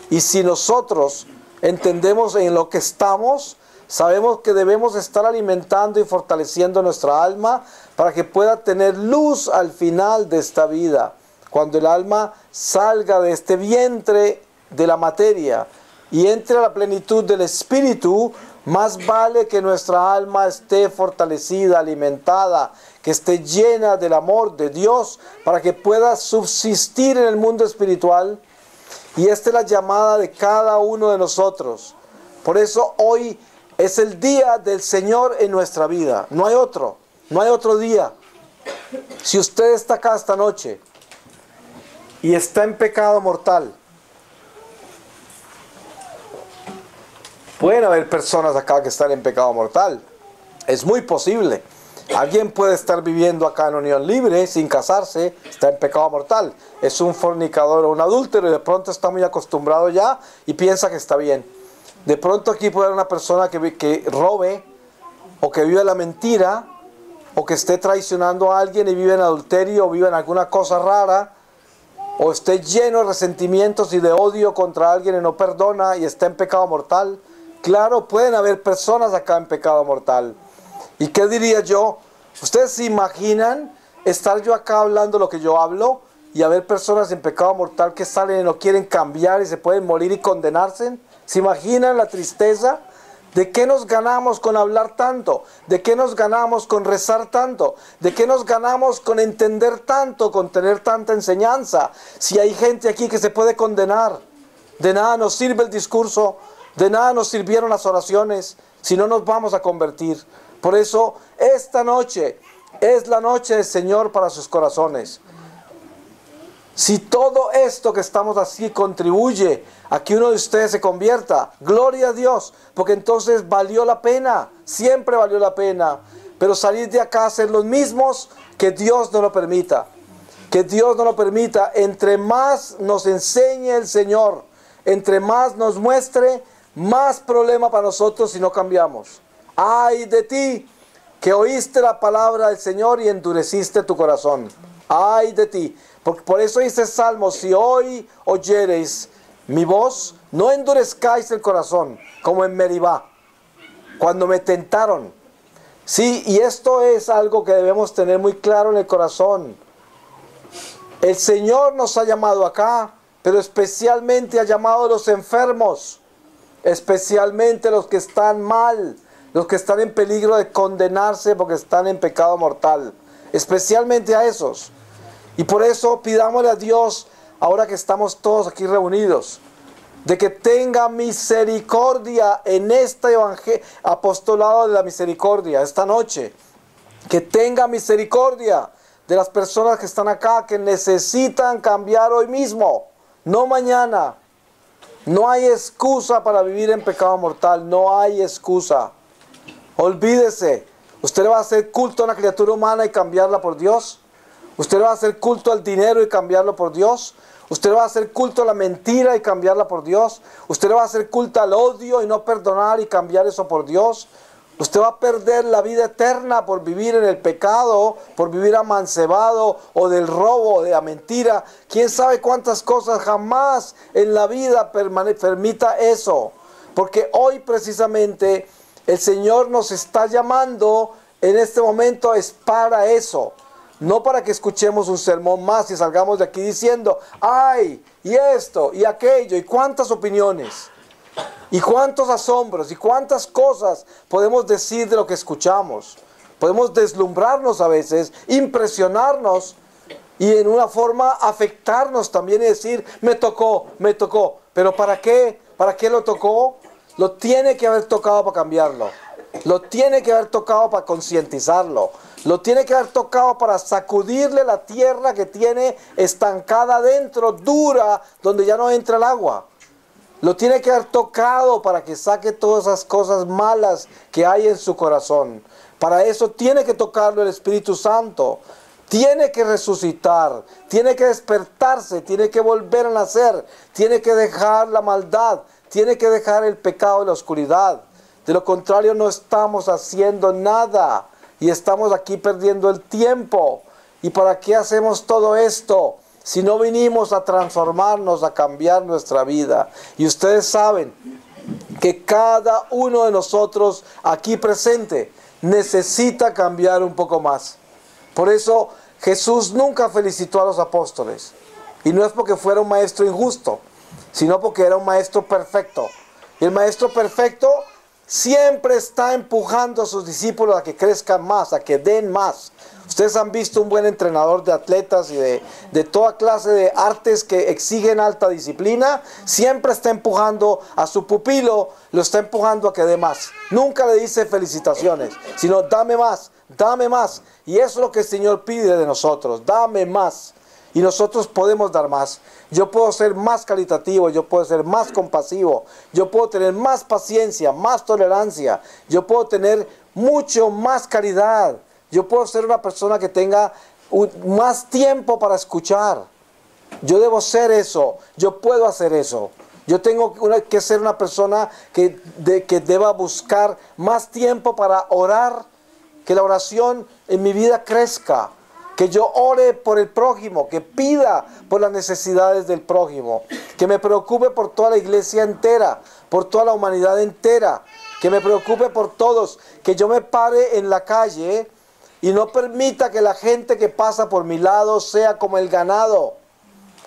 S1: Y si nosotros entendemos en lo que estamos, sabemos que debemos estar alimentando y fortaleciendo nuestra alma para que pueda tener luz al final de esta vida. Cuando el alma salga de este vientre de la materia y entre a la plenitud del espíritu, más vale que nuestra alma esté fortalecida, alimentada, que esté llena del amor de Dios para que pueda subsistir en el mundo espiritual. Y esta es la llamada de cada uno de nosotros. Por eso hoy es el día del Señor en nuestra vida. No hay otro día. Si usted está acá esta noche y está en pecado mortal, pueden haber personas acá que están en pecado mortal. Es muy posible. Alguien puede estar viviendo acá en unión libre, sin casarse, está en pecado mortal. Es un fornicador o un adúltero y de pronto está muy acostumbrado ya y piensa que está bien. De pronto aquí puede haber una persona que robe o que vive la mentira o que esté traicionando a alguien y vive en adulterio o vive en alguna cosa rara, o esté lleno de resentimientos y de odio contra alguien y no perdona y está en pecado mortal. Claro, pueden haber personas acá en pecado mortal. ¿Y qué diría yo? ¿Ustedes se imaginan estar yo acá hablando lo que yo hablo y haber personas en pecado mortal que salen y no quieren cambiar y se pueden morir y condenarse? ¿Se imaginan la tristeza? ¿De qué nos ganamos con hablar tanto? ¿De qué nos ganamos con rezar tanto? ¿De qué nos ganamos con entender tanto, con tener tanta enseñanza? Si hay gente aquí que se puede condenar, de nada nos sirve el discurso, de nada nos sirvieron las oraciones, si no nos vamos a convertir. Por eso, esta noche es la noche del Señor para sus corazones. Si todo esto que estamos así contribuye a que uno de ustedes se convierta, gloria a Dios, porque entonces valió la pena, siempre valió la pena. Pero salir de acá a ser los mismos, que Dios no lo permita. Que Dios no lo permita. Entre más nos enseñe el Señor, entre más nos muestre, más problema para nosotros si no cambiamos. ¡Ay de ti, que oíste la palabra del Señor y endureciste tu corazón! ¡Ay de ti! Por eso dice Salmo: si hoy oyereis mi voz, no endurezcáis el corazón, como en Meribá, cuando me tentaron. Sí, y esto es algo que debemos tener muy claro en el corazón. El Señor nos ha llamado acá, pero especialmente ha llamado a los enfermos, especialmente los que están mal, los que están en peligro de condenarse porque están en pecado mortal, especialmente a esos. Y por eso pidámosle a Dios, ahora que estamos todos aquí reunidos, de que tenga misericordia en este apostolado de la misericordia, esta noche. Que tenga misericordia de las personas que están acá, que necesitan cambiar hoy mismo, no mañana. No hay excusa para vivir en pecado mortal, no hay excusa. Olvídese, ¿usted le va a hacer culto a una criatura humana y cambiarla por Dios? ¿Usted le va a hacer culto al dinero y cambiarlo por Dios? ¿Usted le va a hacer culto a la mentira y cambiarla por Dios? ¿Usted le va a hacer culto al odio y no perdonar y cambiar eso por Dios? ¿Usted va a perder la vida eterna por vivir en el pecado, por vivir amancebado, o del robo, o de la mentira? ¿Quién sabe cuántas cosas? Jamás en la vida permita eso. Porque hoy precisamente el Señor nos está llamando en este momento es para eso. No para que escuchemos un sermón más y salgamos de aquí diciendo: ¡ay! Y esto, y aquello, y cuántas opiniones, y cuántos asombros, y cuántas cosas podemos decir de lo que escuchamos. Podemos deslumbrarnos a veces, impresionarnos, y en una forma afectarnos también y decir: me tocó. ¿Pero para qué? ¿Para qué lo tocó? Lo tiene que haber tocado para cambiarlo. Lo tiene que haber tocado para concientizarlo. Lo tiene que haber tocado para sacudirle la tierra que tiene estancada adentro, dura, donde ya no entra el agua. Lo tiene que haber tocado para que saque todas esas cosas malas que hay en su corazón. Para eso tiene que tocarlo el Espíritu Santo. Tiene que resucitar, tiene que despertarse, tiene que volver a nacer, tiene que dejar la maldad, tiene que dejar el pecado y la oscuridad. De lo contrario no estamos haciendo nada y estamos aquí perdiendo el tiempo. ¿Y para qué hacemos todo esto si no vinimos a transformarnos, a cambiar nuestra vida? Y ustedes saben que cada uno de nosotros aquí presente necesita cambiar un poco más. Por eso Jesús nunca felicitó a los apóstoles. Y no es porque fuera un maestro injusto, sino porque era un maestro perfecto. Y el maestro perfecto siempre está empujando a sus discípulos a que crezcan más, a que den más. Ustedes han visto un buen entrenador de atletas y de toda clase de artes que exigen alta disciplina. Siempre está empujando a su pupilo, lo está empujando a que dé más. Nunca le dice felicitaciones, sino dame más, dame más. Y eso es lo que el Señor pide de nosotros, dame más. Y nosotros podemos dar más. Yo puedo ser más caritativo, yo puedo ser más compasivo, yo puedo tener más paciencia, más tolerancia, yo puedo tener mucho más caridad, yo puedo ser una persona que tenga más tiempo para escuchar. Yo debo ser eso, yo puedo hacer eso. Yo tengo que ser una persona que deba buscar más tiempo para orar, que la oración en mi vida crezca, que yo ore por el prójimo, que pida por las necesidades del prójimo, que me preocupe por toda la iglesia entera, por toda la humanidad entera, que me preocupe por todos, que yo me pare en la calle y no permita que la gente que pasa por mi lado sea como el ganado.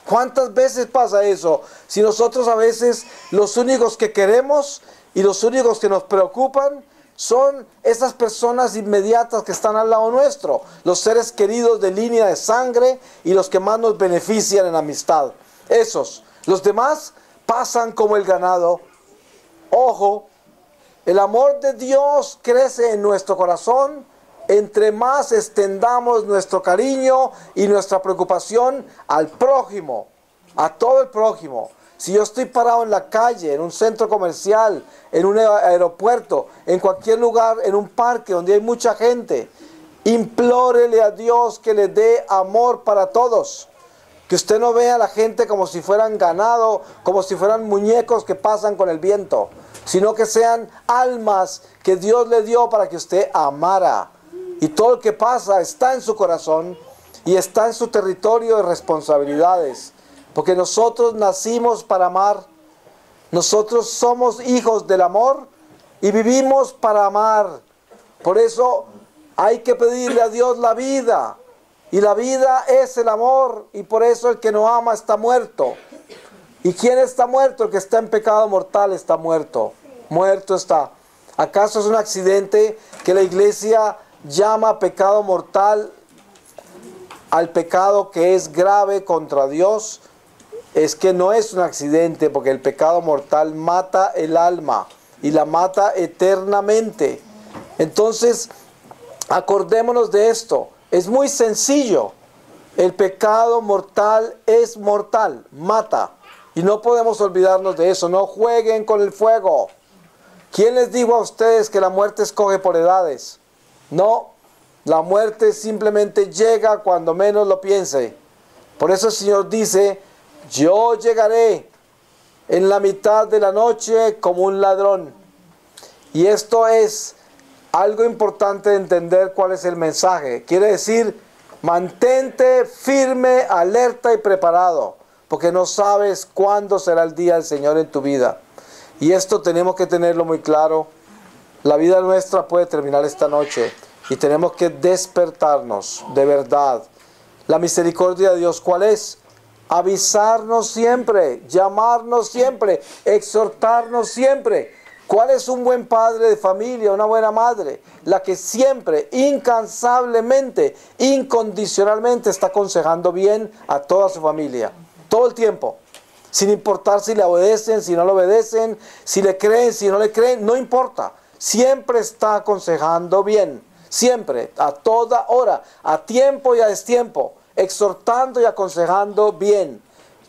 S1: ¿Cuántas veces pasa eso? Si nosotros a veces los únicos que queremos y los únicos que nos preocupan son esas personas inmediatas que están al lado nuestro, los seres queridos de línea de sangre y los que más nos benefician en amistad. Esos, los demás pasan como el ganado. Ojo, el amor de Dios crece en nuestro corazón entre más extendamos nuestro cariño y nuestra preocupación al prójimo, a todo el prójimo. Si yo estoy parado en la calle, en un centro comercial, en un aeropuerto, en cualquier lugar, en un parque donde hay mucha gente, implórele a Dios que le dé amor para todos. Que usted no vea a la gente como si fueran ganado, como si fueran muñecos que pasan con el viento, sino que sean almas que Dios le dio para que usted amara. Y todo lo que pasa está en su corazón y está en su territorio de responsabilidades. Porque nosotros nacimos para amar. Nosotros somos hijos del amor y vivimos para amar. Por eso hay que pedirle a Dios la vida. Y la vida es el amor. Y por eso el que no ama está muerto. ¿Y quién está muerto? El que está en pecado mortal está muerto. Muerto está. ¿Acaso es un accidente que la iglesia llama pecado mortal al pecado que es grave contra Dios? Es que no es un accidente, porque el pecado mortal mata el alma y la mata eternamente. Entonces, acordémonos de esto. Es muy sencillo. El pecado mortal es mortal, mata. Y no podemos olvidarnos de eso. No jueguen con el fuego. ¿Quién les dijo a ustedes que la muerte escoge por edades? No, la muerte simplemente llega cuando menos lo piense. Por eso el Señor dice: yo llegaré en la mitad de la noche como un ladrón. Y esto es algo importante de entender cuál es el mensaje. Quiere decir, mantente firme, alerta y preparado, porque no sabes cuándo será el día del Señor en tu vida. Y esto tenemos que tenerlo muy claro. La vida nuestra puede terminar esta noche y tenemos que despertarnos de verdad. La misericordia de Dios, ¿cuál es? Avisarnos siempre, llamarnos siempre, exhortarnos siempre. ¿Cuál es un buen padre de familia, una buena madre? La que siempre, incansablemente, incondicionalmente está aconsejando bien a toda su familia, todo el tiempo. Sin importar si le obedecen, si no le obedecen, si le creen, si no le creen, no importa. Siempre está aconsejando bien, siempre, a toda hora, a tiempo y a destiempo, exhortando y aconsejando bien.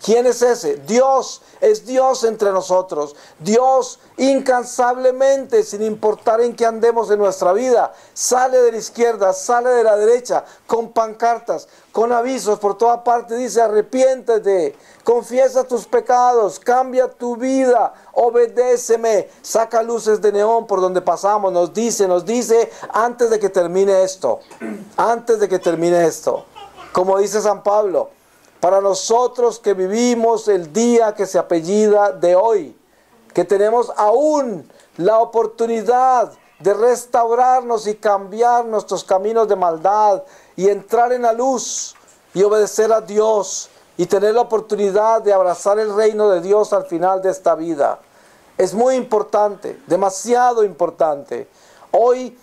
S1: ¿Quién es ese? Dios, es Dios entre nosotros. Dios incansablemente, sin importar en qué andemos en nuestra vida, sale de la izquierda, sale de la derecha, con pancartas, con avisos por toda parte. Dice: arrepiéntete, confiesa tus pecados, cambia tu vida, obedéceme. Saca luces de neón por donde pasamos, nos dice, antes de que termine esto, antes de que termine esto. Como dice San Pablo, para nosotros que vivimos el día que se apellida de hoy, que tenemos aún la oportunidad de restaurarnos y cambiar nuestros caminos de maldad y entrar en la luz y obedecer a Dios y tener la oportunidad de abrazar el reino de Dios al final de esta vida. Es muy importante, demasiado importante. Hoy,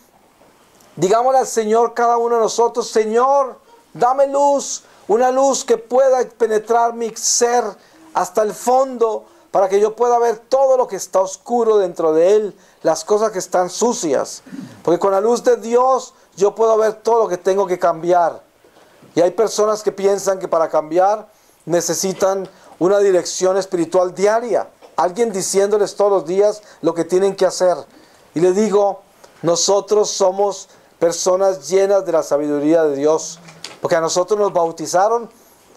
S1: digámosle al Señor, cada uno de nosotros: Señor, dame luz, una luz que pueda penetrar mi ser hasta el fondo, para que yo pueda ver todo lo que está oscuro dentro de él, las cosas que están sucias. Porque con la luz de Dios yo puedo ver todo lo que tengo que cambiar. Y hay personas que piensan que para cambiar necesitan una dirección espiritual diaria, alguien diciéndoles todos los días lo que tienen que hacer. Y les digo, nosotros somos personas llenas de la sabiduría de Dios. Porque a nosotros nos bautizaron,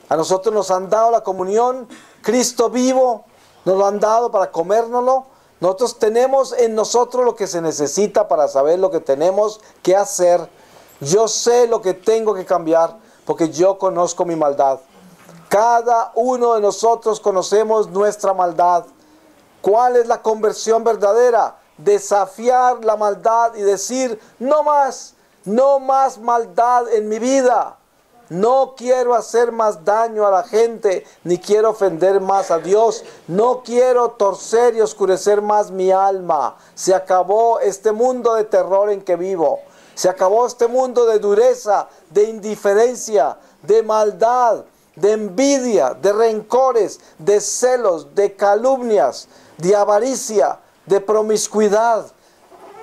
S1: a nosotros nos han dado la comunión, Cristo vivo, nos lo han dado para comérnoslo. Nosotros tenemos en nosotros lo que se necesita para saber lo que tenemos que hacer Yo sé lo que tengo que cambiar porque yo conozco mi maldad. Cada uno de nosotros conocemos nuestra maldad. ¿Cuál es la conversión verdadera? Desafiar la maldad y decir, no más maldad en mi vida. No quiero hacer más daño a la gente, ni quiero ofender más a Dios. No quiero torcer y oscurecer más mi alma. Se acabó este mundo de terror en que vivo. Se acabó este mundo de dureza, de indiferencia, de maldad, de envidia, de rencores, de celos, de calumnias, de avaricia, de promiscuidad,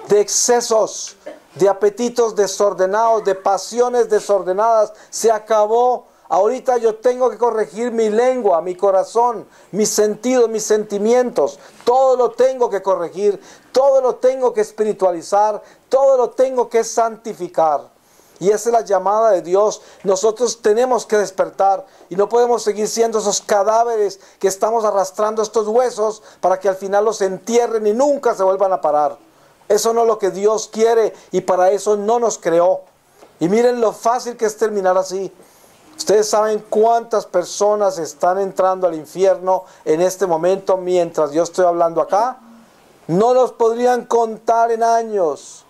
S1: de excesos, de apetitos desordenados, de pasiones desordenadas. Se acabó. Ahorita yo tengo que corregir mi lengua, mi corazón, mis sentidos, mis sentimientos. Todo lo tengo que corregir, todo lo tengo que espiritualizar, todo lo tengo que santificar. Y esa es la llamada de Dios. Nosotros tenemos que despertar y no podemos seguir siendo esos cadáveres que estamos arrastrando estos huesos para que al final los entierren y nunca se vuelvan a parar. Eso no es lo que Dios quiere y para eso no nos creó. Y miren lo fácil que es terminar así. Ustedes saben cuántas personas están entrando al infierno en este momento mientras yo estoy hablando acá. No los podrían contar en años.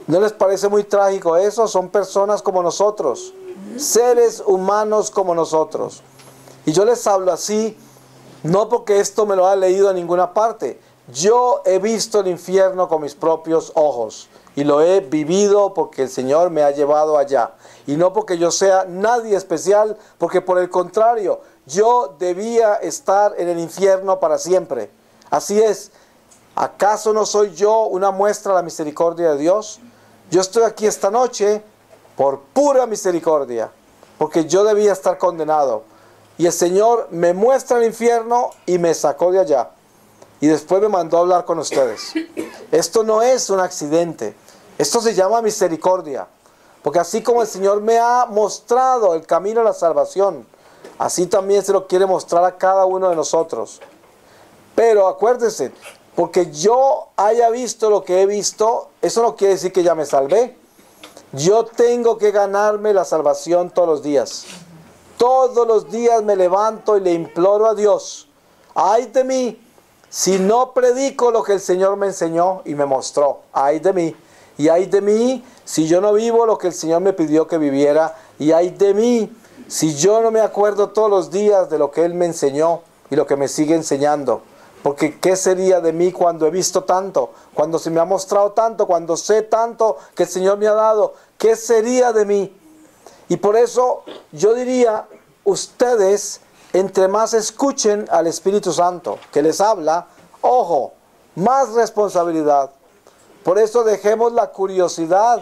S1: ¿No les parece muy trágico eso? Son personas como nosotros, seres humanos como nosotros. Y yo les hablo así, no porque esto me lo haya leído en ninguna parte. Yo he visto el infierno con mis propios ojos y lo he vivido porque el Señor me ha llevado allá. Y no porque yo sea nadie especial, porque por el contrario, yo debía estar en el infierno para siempre. Así es. ¿Acaso no soy yo una muestra de la misericordia de Dios? Yo estoy aquí esta noche por pura misericordia, porque yo debía estar condenado. Y el Señor me muestra el infierno y me sacó de allá. Y después me mandó a hablar con ustedes. Esto no es un accidente. Esto se llama misericordia. Porque así como el Señor me ha mostrado el camino a la salvación, así también se lo quiere mostrar a cada uno de nosotros. Pero acuérdense, porque yo haya visto lo que he visto, eso no quiere decir que ya me salvé. Yo tengo que ganarme la salvación todos los días. Todos los días me levanto y le imploro a Dios. Ay de mí, si no predico lo que el Señor me enseñó y me mostró. Ay de mí. Y ay de mí, si yo no vivo lo que el Señor me pidió que viviera. Y ay de mí, si yo no me acuerdo todos los días de lo que Él me enseñó y lo que me sigue enseñando. Porque ¿qué sería de mí cuando he visto tanto? Cuando se me ha mostrado tanto, cuando sé tanto que el Señor me ha dado. ¿Qué sería de mí? Y por eso yo diría, ustedes, entre más escuchen al Espíritu Santo que les habla, ojo, más responsabilidad. Por eso dejemos la curiosidad,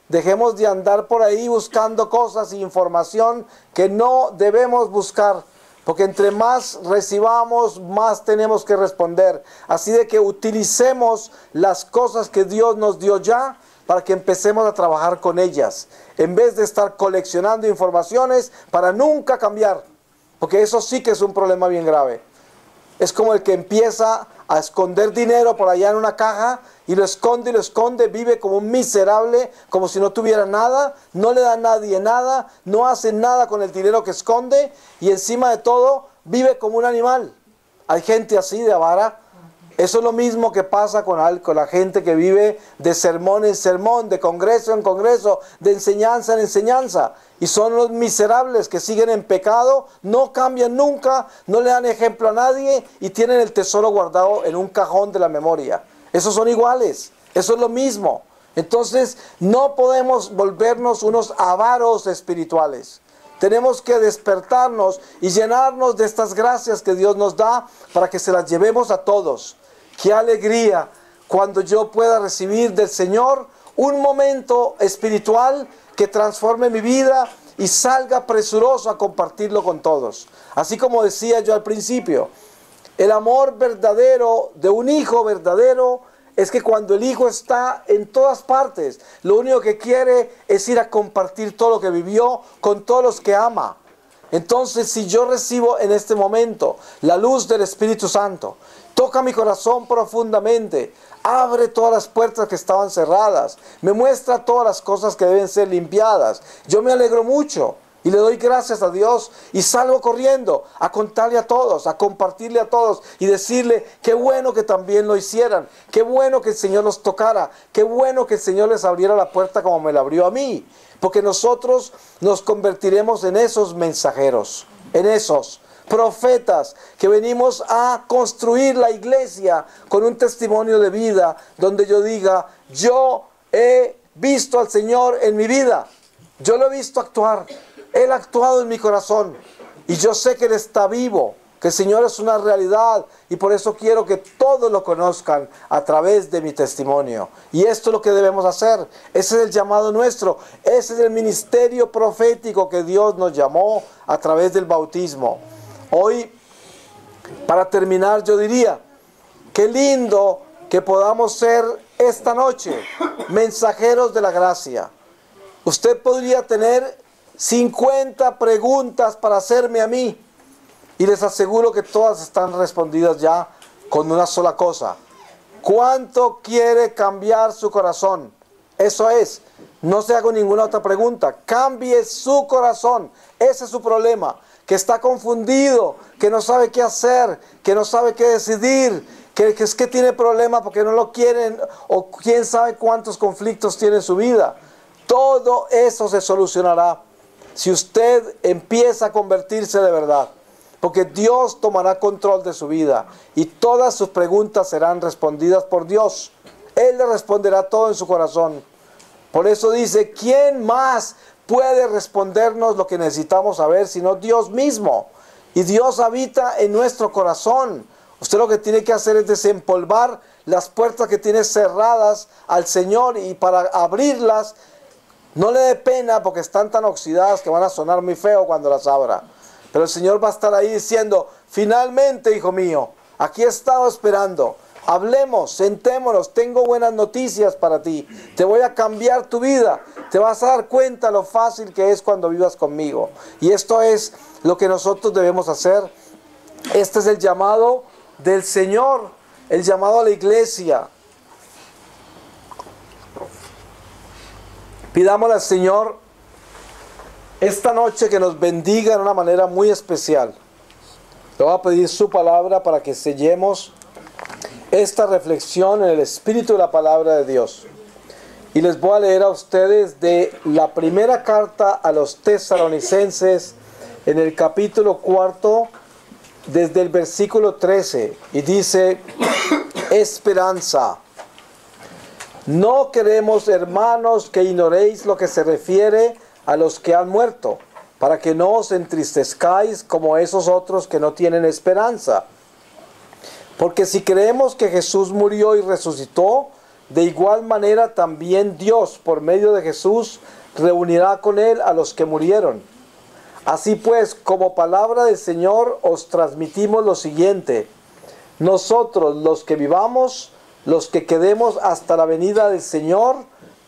S1: dejemos de andar por ahí buscando cosas e información que no debemos buscar. Porque entre más recibamos, más tenemos que responder. Así de que utilicemos las cosas que Dios nos dio ya para que empecemos a trabajar con ellas. En vez de estar coleccionando informaciones para nunca cambiar. Porque eso sí que es un problema bien grave. Es como el que empieza a esconder dinero por allá en una caja y lo esconde, vive como un miserable, como si no tuviera nada, no le da a nadie nada, no hace nada con el dinero que esconde y encima de todo vive como un animal. Hay gente así de avara. Eso es lo mismo que pasa con la gente que vive de sermón en sermón, de congreso en congreso, de enseñanza en enseñanza. Y son los miserables que siguen en pecado, no cambian nunca, no le dan ejemplo a nadie y tienen el tesoro guardado en un cajón de la memoria. Esos son iguales, eso es lo mismo. Entonces no podemos volvernos unos avaros espirituales. Tenemos que despertarnos y llenarnos de estas gracias que Dios nos da para que se las llevemos a todos. ¡Qué alegría cuando yo pueda recibir del Señor un momento espiritual que transforme mi vida y salga presuroso a compartirlo con todos! Así como decía yo al principio, el amor verdadero de un hijo verdadero es que cuando el hijo está en todas partes, lo único que quiere es ir a compartir todo lo que vivió con todos los que ama. Entonces, si yo recibo en este momento la luz del Espíritu Santo, toca mi corazón profundamente, Abre todas las puertas que estaban cerradas. Me muestra todas las cosas que deben ser limpiadas. Yo me alegro mucho y le doy gracias a Dios y salgo corriendo a contarle a todos, a compartirle a todos y decirle qué bueno que también lo hicieran, qué bueno que el Señor los tocara, qué bueno que el Señor les abriera la puerta como me la abrió a mí. Porque nosotros nos convertiremos en esos mensajeros, en esos profetas que venimos a construir la iglesia con un testimonio de vida donde yo diga, yo he visto al Señor en mi vida, yo lo he visto actuar, Él ha actuado en mi corazón y yo sé que Él está vivo, que el Señor es una realidad y por eso quiero que todos lo conozcan a través de mi testimonio. Y esto es lo que debemos hacer. Ese es el llamado nuestro. Ese es el ministerio profético que Dios nos llamó a través del bautismo. Hoy, para terminar, yo diría, qué lindo que podamos ser esta noche mensajeros de la gracia. Usted podría tener 50 preguntas para hacerme a mí. Y les aseguro que todas están respondidas ya con una sola cosa. ¿Cuánto quiere cambiar su corazón? Eso es. No se haga ninguna otra pregunta. Cambie su corazón. Ese es su problema. Que está confundido, que no sabe qué hacer, que no sabe qué decidir, que es que tiene problemas porque no lo quieren o quién sabe cuántos conflictos tiene en su vida. Todo eso se solucionará si usted empieza a convertirse de verdad. Porque Dios tomará control de su vida y todas sus preguntas serán respondidas por Dios. Él le responderá todo en su corazón. Por eso dice, ¿quién más puede respondernos lo que necesitamos saber sino Dios mismo? Y Dios habita en nuestro corazón. Usted lo que tiene que hacer es desempolvar las puertas que tiene cerradas al Señor y para abrirlas, no le dé pena porque están tan oxidadas que van a sonar muy feo cuando las abra. Pero el Señor va a estar ahí diciendo, finalmente, hijo mío, aquí he estado esperando. Hablemos, sentémonos, tengo buenas noticias para ti. Te voy a cambiar tu vida. Te vas a dar cuenta lo fácil que es cuando vivas conmigo. Y esto es lo que nosotros debemos hacer. Este es el llamado del Señor, el llamado a la iglesia. Pidámosle al Señor esta noche que nos bendiga de una manera muy especial. Le voy a pedir su palabra para que sellemos esta reflexión en el espíritu de la palabra de Dios. Y les voy a leer a ustedes de la primera carta a los tesalonicenses en el capítulo 4 desde el versículo 13 y dice, esperanza. No queremos, hermanos, que ignoréis lo que se refiere a los que han muerto, para que no os entristezcáis como esos otros que no tienen esperanza. Porque si creemos que Jesús murió y resucitó, de igual manera también Dios, por medio de Jesús, reunirá con él a los que murieron. Así pues, como palabra del Señor, os transmitimos lo siguiente. Nosotros, los que vivamos, los que quedemos hasta la venida del Señor,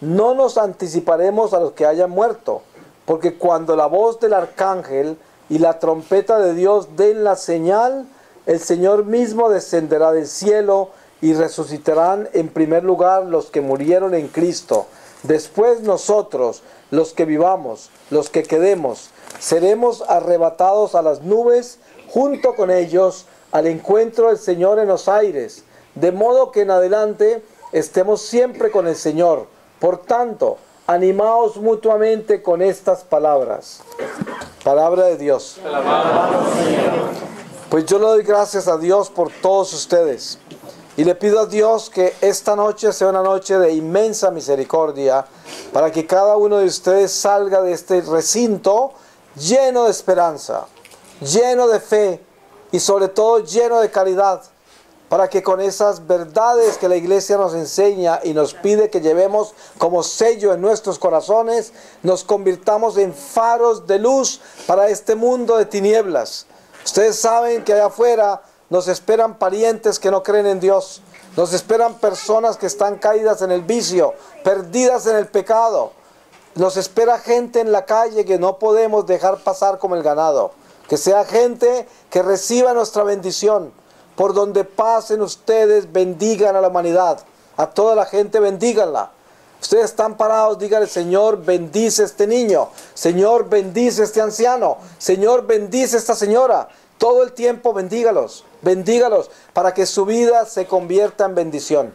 S1: no nos anticiparemos a los que hayan muerto, porque cuando la voz del arcángel y la trompeta de Dios den la señal, el Señor mismo descenderá del cielo y resucitarán en primer lugar los que murieron en Cristo. Después nosotros, los que vivamos, los que quedemos, seremos arrebatados a las nubes junto con ellos al encuentro del Señor en los aires, de modo que en adelante estemos siempre con el Señor. Por tanto, animaos mutuamente con estas palabras. Palabra de Dios. Pues yo le doy gracias a Dios por todos ustedes. Y le pido a Dios que esta noche sea una noche de inmensa misericordia para que cada uno de ustedes salga de este recinto lleno de esperanza, lleno de fe y sobre todo lleno de caridad, para que con esas verdades que la iglesia nos enseña y nos pide que llevemos como sello en nuestros corazones, nos convirtamos en faros de luz para este mundo de tinieblas. Ustedes saben que allá afuera nos esperan parientes que no creen en Dios, nos esperan personas que están caídas en el vicio, perdidas en el pecado, nos espera gente en la calle que no podemos dejar pasar como el ganado, que sea gente que reciba nuestra bendición. Por donde pasen ustedes, bendigan a la humanidad. a toda la gente, bendíganla. Ustedes están parados, díganle: Señor, bendice a este niño. Señor, bendice a este anciano. Señor, bendice a esta señora. Todo el tiempo bendígalos. Bendígalos para que su vida se convierta en bendición.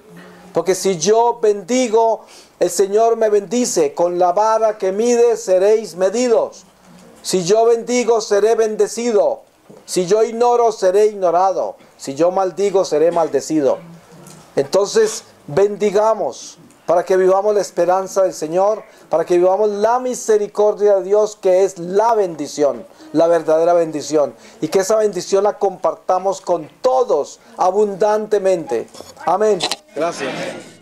S1: Porque si yo bendigo, el Señor me bendice. Con la vara que mide seréis medidos. Si yo bendigo, seré bendecido. Si yo ignoro, seré ignorado. Si yo maldigo, seré maldecido. Entonces, bendigamos para que vivamos la esperanza del Señor, para que vivamos la misericordia de Dios, que es la bendición, la verdadera bendición. Y que esa bendición la compartamos con todos abundantemente. Amén. Gracias.